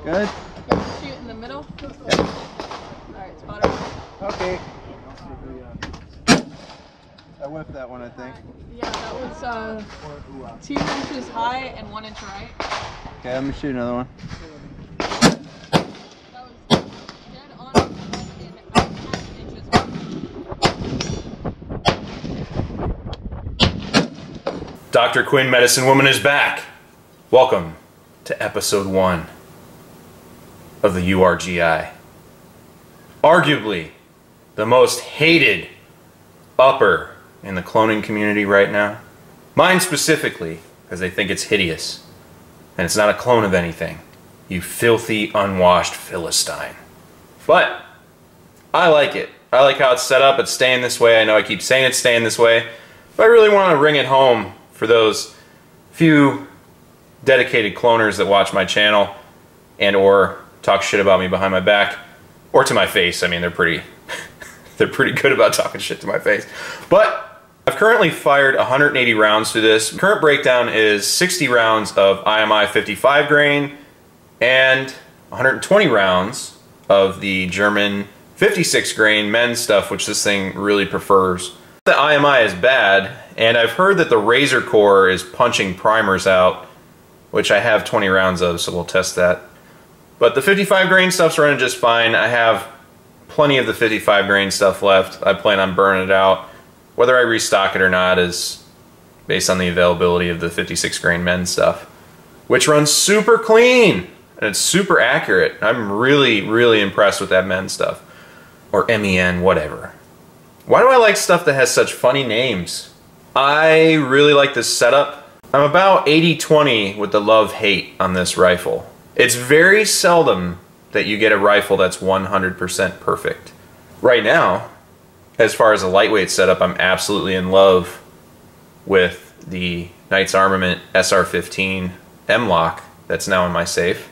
Good? Let's shoot in the middle. Alright, spot her. Okay. I whiffed that one, I think. Yeah, that was 2 inches high and 1 inch right. Okay, let me shoot another one. That was dead on in 1.5 inches. Dr. Quinn Medicine Woman is back. Welcome to episode 1 of the URGI. Arguably the most hated upper in the cloning community right now. Mine specifically, because they think it's hideous. And it's not a clone of anything. You filthy, unwashed Philistine. But I like it. I like how it's set up. It's staying this way. I know I keep saying it's staying this way. But I really want to bring it home for those few dedicated cloners that watch my channel and or talk shit about me behind my back. Or to my face. I mean, they're pretty good about talking shit to my face. But I've currently fired 180 rounds through this. Current breakdown is 60 rounds of IMI 55 grain and 120 rounds of the German 56 grain men's stuff, which this thing really prefers. The IMI is bad, and I've heard that the Razor core is punching primers out, which I have 20 rounds of, so we'll test that. But the 55 grain stuff's running just fine. I have plenty of the 55 grain stuff left. I plan on burning it out. Whether I restock it or not is based on the availability of the 56 grain men's stuff, which runs super clean and it's super accurate. I'm really impressed with that men's stuff, or MEN, whatever. Why do I like stuff that has such funny names? I really like this setup. I'm about 80-20 with the love-hate on this rifle. It's very seldom that you get a rifle that's 100% perfect. Right now, as far as a lightweight setup, I'm absolutely in love with the Knights Armament SR15 M-Lock that's now in my safe.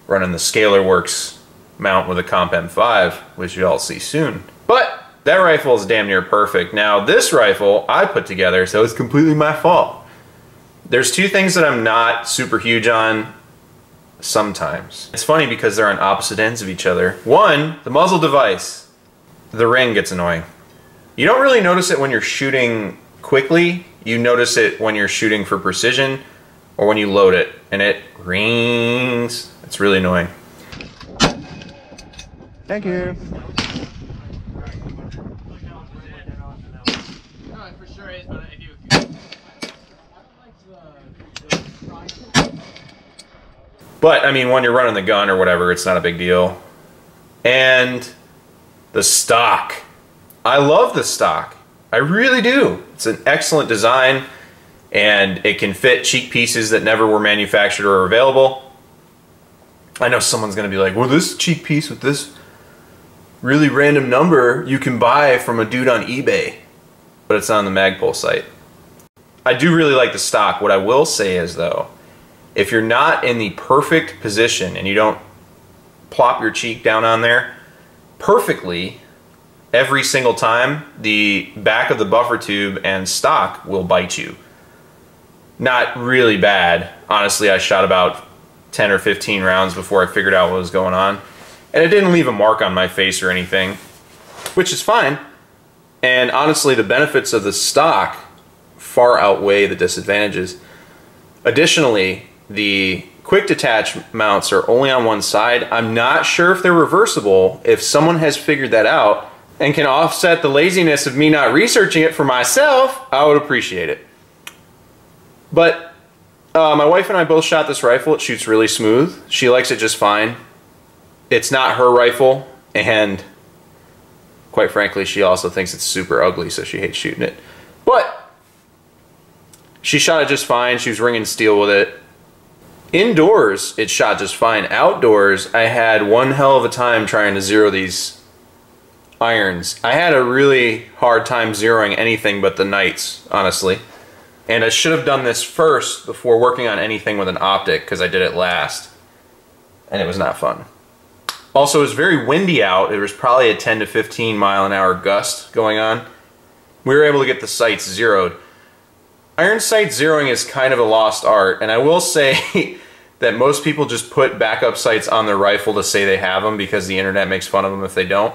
Running the Scalar Works mount with a Comp M5, which you'll see soon. But that rifle is damn near perfect. Now, this rifle I put together, so it's completely my fault. There's two things that I'm not super huge on sometimes. It's funny because they're on opposite ends of each other. One, the muzzle device. The ring gets annoying. You don't really notice it when you're shooting quickly. You notice it when you're shooting for precision or when you load it and it rings. It's really annoying. Thank you. But, I mean, when you're running the gun or whatever, it's not a big deal. And the stock. I love the stock. I really do. It's an excellent design, and it can fit cheek pieces that never were manufactured or available. I know someone's going to be like, well, this cheek piece with this really random number you can buy from a dude on eBay. But it's on the Magpul site. I do really like the stock. What I will say is, though, if you're not in the perfect position and you don't plop your cheek down on there perfectly every single time, the back of the buffer tube and stock will bite you. Not really bad. Honestly, I shot about 10 or 15 rounds before I figured out what was going on. And it didn't leave a mark on my face or anything, which is fine. And honestly, the benefits of the stock far outweigh the disadvantages. Additionally, the quick detach mounts are only on one side. I'm not sure if they're reversible. If someone has figured that out and can offset the laziness of me not researching it for myself, I would appreciate it. But my wife and I both shot this rifle. It shoots really smooth. She likes it just fine. It's not her rifle, and quite frankly, she also thinks it's super ugly, so she hates shooting it. But she shot it just fine. She was ringing steel with it. Indoors, it shot just fine. Outdoors, I had one hell of a time trying to zero these irons. I had a really hard time zeroing anything but the Knights, honestly. And I should have done this first before working on anything with an optic, because I did it last. And it was not fun. Also, it was very windy out. There was probably a 10 to 15 mile an hour gust going on. We were able to get the sights zeroed. Iron sight zeroing is kind of a lost art, and I will say that most people just put backup sights on their rifle to say they have them because the internet makes fun of them if they don't.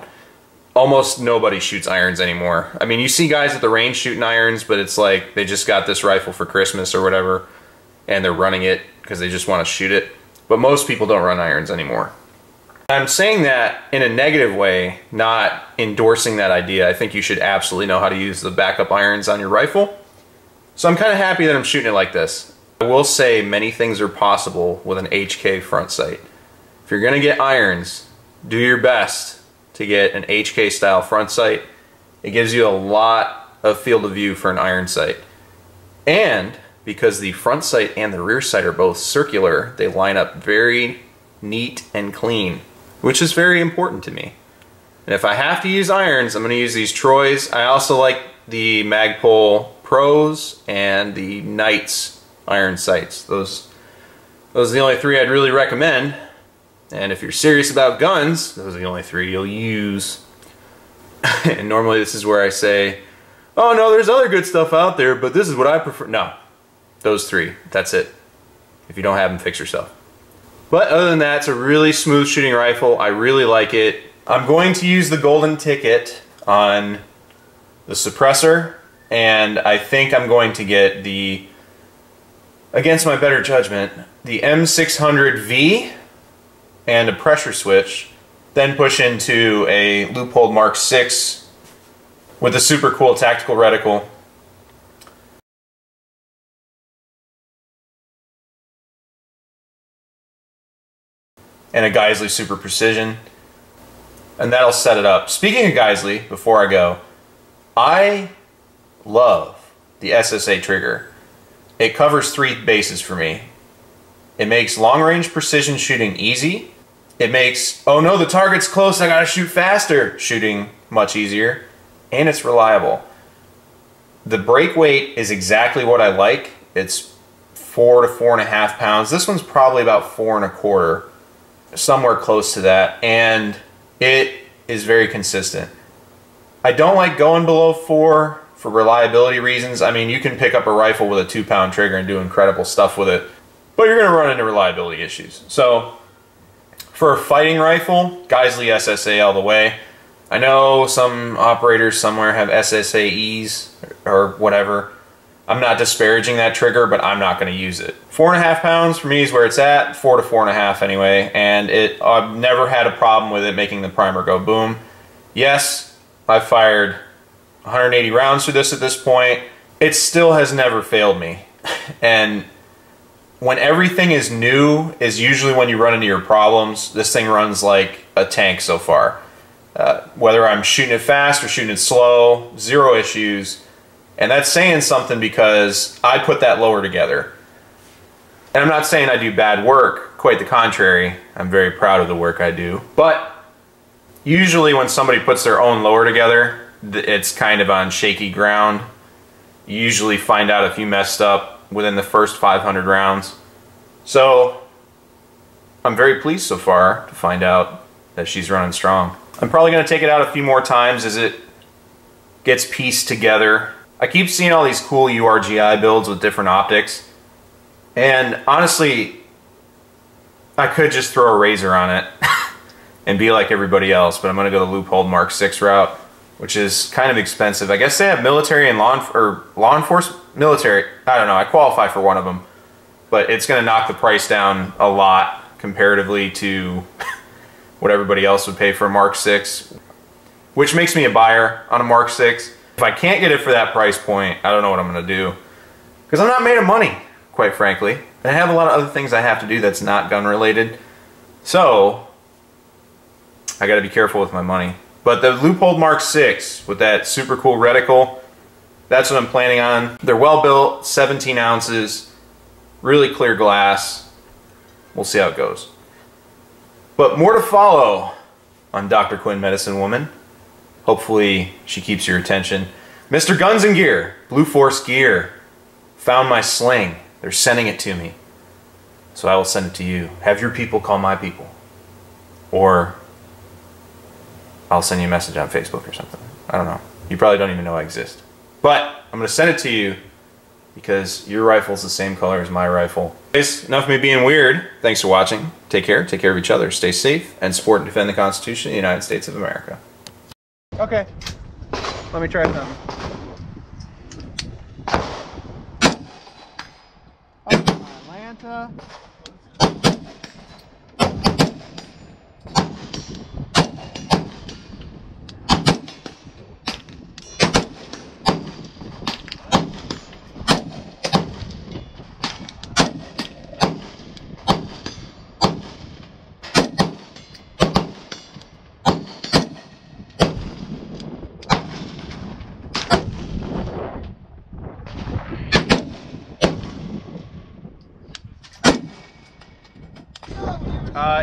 Almost nobody shoots irons anymore. I mean, you see guys at the range shooting irons, but it's like they just got this rifle for Christmas or whatever, and they're running it because they just want to shoot it. But most people don't run irons anymore. I'm saying that in a negative way, not endorsing that idea. I think you should absolutely know how to use the backup irons on your rifle. So I'm kind of happy that I'm shooting it like this. I will say many things are possible with an HK front sight. If you're going to get irons, do your best to get an HK style front sight. It gives you a lot of field of view for an iron sight. And because the front sight and the rear sight are both circular, they line up very neat and clean, which is very important to me. And if I have to use irons, I'm going to use these Troys. I also like the Magpul Pros and the Knights iron sights. Those are the only three I'd really recommend. And if you're serious about guns, those are the only three you'll use. And normally this is where I say, oh no, there's other good stuff out there, but this is what I prefer. No, those three, that's it. If you don't have them, fix yourself. But other than that, it's a really smooth shooting rifle. I really like it. I'm going to use the golden ticket on the suppressor, and I think I'm going to get the, against my better judgment, the M600V and a pressure switch, then push into a Leupold Mark 6 with a super cool tactical reticle. And a Geissele Super Precision. And that'll set it up. Speaking of Geissele, before I go, I love the SSA trigger. It covers three bases for me. It makes long-range precision shooting easy. It makes, oh no, the target's close, I gotta shoot faster, shooting much easier. And it's reliable. The break weight is exactly what I like. It's 4 to 4.5 pounds. This one's probably about 4 1/4, somewhere close to that. And it is very consistent. I don't like going below 4 for reliability reasons. I mean, you can pick up a rifle with a 2-pound trigger and do incredible stuff with it, but you're gonna run into reliability issues. So, for a fighting rifle, Geissele SSA all the way. I know some operators somewhere have SSAEs or whatever. I'm not disparaging that trigger, but I'm not going to use it. 4.5 pounds for me is where it's at, 4 to 4.5 anyway, and I've never had a problem with it making the primer go boom. Yes, I've fired 180 rounds through this at this point. It still has never failed me. And when everything is new is usually when you run into your problems. This thing runs like a tank so far. Whether I'm shooting it fast or shooting it slow, zero issues. And that's saying something because I put that lower together. And I'm not saying I do bad work, quite the contrary. I'm very proud of the work I do. But usually when somebody puts their own lower together, it's kind of on shaky ground. You usually find out if you messed up within the first 500 rounds. So I'm very pleased so far to find out that she's running strong. I'm probably going to take it out a few more times as it gets pieced together. I keep seeing all these cool URGI builds with different optics, and honestly I could just throw a razor on it and be like everybody else, but I'm going to go the Leupold Mark 6 route, which is kind of expensive. I guess they have military and law enforcement, military, I don't know, I qualify for one of them, but it's going to knock the price down a lot comparatively to what everybody else would pay for a Mark 6, which makes me a buyer on a Mark 6. If I can't get it for that price point, I don't know what I'm going to do, because I'm not made of money, quite frankly, and I have a lot of other things I have to do that's not gun related, so I got to be careful with my money. But the Leupold Mark 6 with that super cool reticle, that's what I'm planning on. They're well built, 17 ounces, really clear glass. We'll see how it goes. But more to follow on Dr. Quinn Medicine Woman. Hopefully she keeps your attention. Mr. Guns and Gear, Blue Force Gear, found my sling. They're sending it to me. So I will send it to you. Have your people call my people. Or I'll send you a message on Facebook or something. I don't know. You probably don't even know I exist. But I'm going to send it to you because your rifle's the same color as my rifle. Enough of me being weird. Thanks for watching. Take care. Take care of each other. Stay safe and support and defend the Constitution of the United States of America. Okay. Let me try something. Atlanta.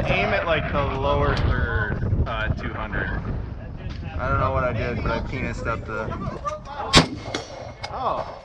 Aim at like the lower third, 200. I don't know what I did, but I penised up the... Oh.